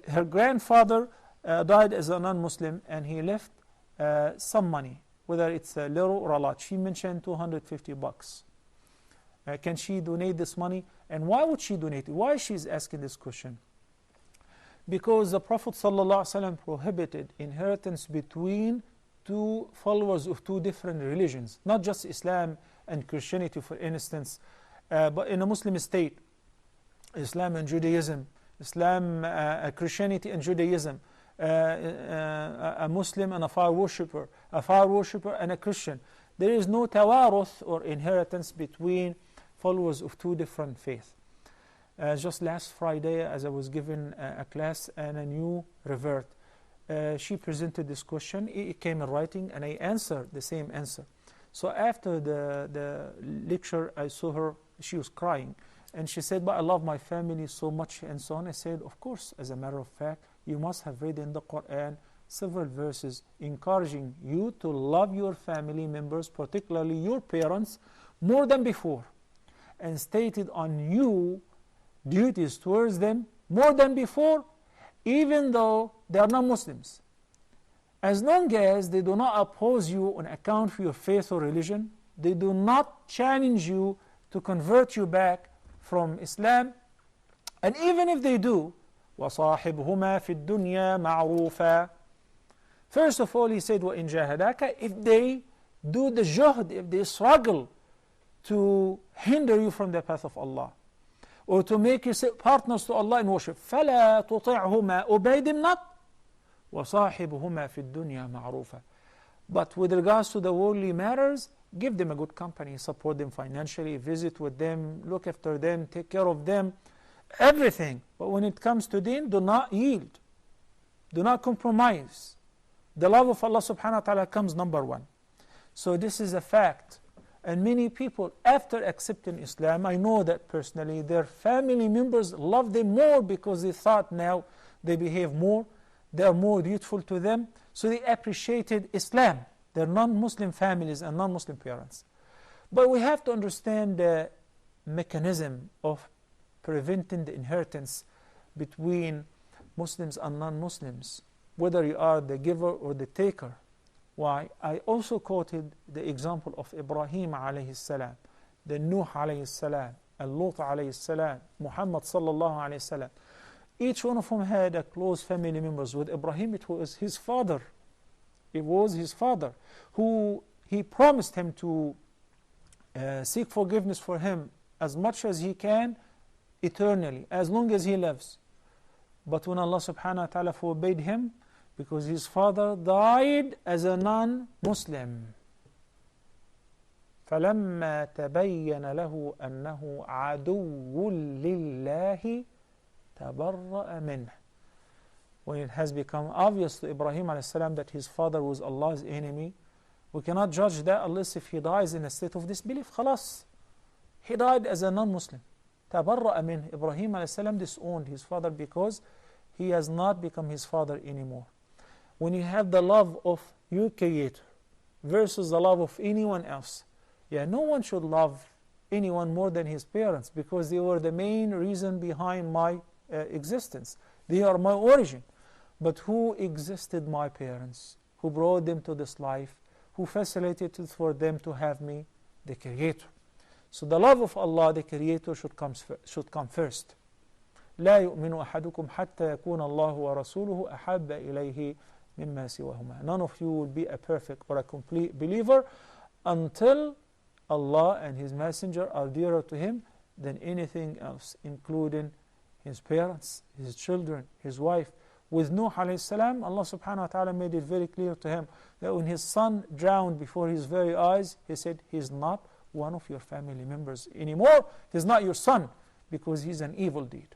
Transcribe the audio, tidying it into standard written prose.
Her grandfather died as a non-Muslim, and he left some money, whether it's a little or a lot. She mentioned $250. Can she donate this money? And why would she donate it? Why she's asking this question? Because the Prophet ﷺ prohibited inheritance between two followers of two different religions, not just Islam and Christianity, for instance, but in a Muslim state, Islam and Judaism, Christianity and Judaism, a Muslim and a fire worshipper and a Christian. There is no tawaruth or inheritance between followers of two different faiths. Just last Friday, as I was given a class and a new revert, she presented this question. It came in writing, and I answered the same answer. So after the lecture, I saw her, she was crying, and she said, but I love my family so much, and so on. I said, of course, as a matter of fact, you must have read in the Quran several verses encouraging you to love your family members, particularly your parents, more than before, and stated on you duties towards them more than before, even though they are not Muslims. As long as they do not oppose you on account of your faith or religion, they do not challenge you to convert you back from Islam, and even if they do, وَصَاحِبْهُمَا فِي الدُّنْيَا مَعْرُوفًا. First of all, he said, وَإِنْ جَاهَدَاكَ, if they do the juhd, if they struggle to hinder you from the path of Allah, or to make you partners to Allah in worship, فَلَا تُطِعْهُمَا, obey them not. وَصَاحِبْهُمَا فِي الدُّنْيَا مَعْرُوفًا. But with regards to the worldly matters, give them a good company, support them financially, visit with them, look after them, take care of them, everything. But when it comes to deen, do not yield, do not compromise. The love of Allah subhanahu wa ta'ala comes number one. So this is a fact. And many people, after accepting Islam, I know that personally, their family members love them more because they thought now they behave more, they are more dutiful to them, so they appreciated Islam, their non-Muslim families and non-Muslim parents. But we have to understand the mechanism of preventing the inheritance between Muslims and non-Muslims, whether you are the giver or the taker. Why? I also quoted the example of Ibrahim alayhi salam, the Nuh alayhi salam, Lut alayhi salam, Muhammad sallallahu alayhi salam. Each one of them had a close family members. With Ibrahim, it was his father. It was his father who he promised him to seek forgiveness for him as much as he can eternally, as long as he lives. But when Allah subhanahu wa ta'ala forbade him, because his father died as a non-Muslim, فَلَمَّا تَبَيَّنَ لَهُ أَنَّهُ عَدُوٌّ لِلَّهِ تَبَرَّأَ مِنْهُ. When it has become obvious to Ibrahim a.s. that his father was Allah's enemy, we cannot judge that unless if he dies in a state of disbelief. Khalas. He died as a non-Muslim. تَبَرَّأَ مِنْهُ. Ibrahim a.s. disowned his father because he has not become his father anymore. When you have the love of your Creator versus the love of anyone else, no one should love anyone more than his parents, because they were the main reason behind my existence. They are my origin. But who existed my parents? Who brought them to this life? Who facilitated for them to have me? The Creator. So the love of Allah, the Creator, should come first. لا يؤمن أحدكم حتى يكون الله ورسوله أحب إليه مما سواهما. None of you will be a perfect or a complete believer until Allah and His Messenger are dearer to him than anything else, including his parents, his children, his wife. With Nuh alayhi salam, Allah subhanahu wa ta'ala made it very clear to him that when his son drowned before his very eyes, he said, he's not one of your family members anymore. He's not your son, because he's an evil deed.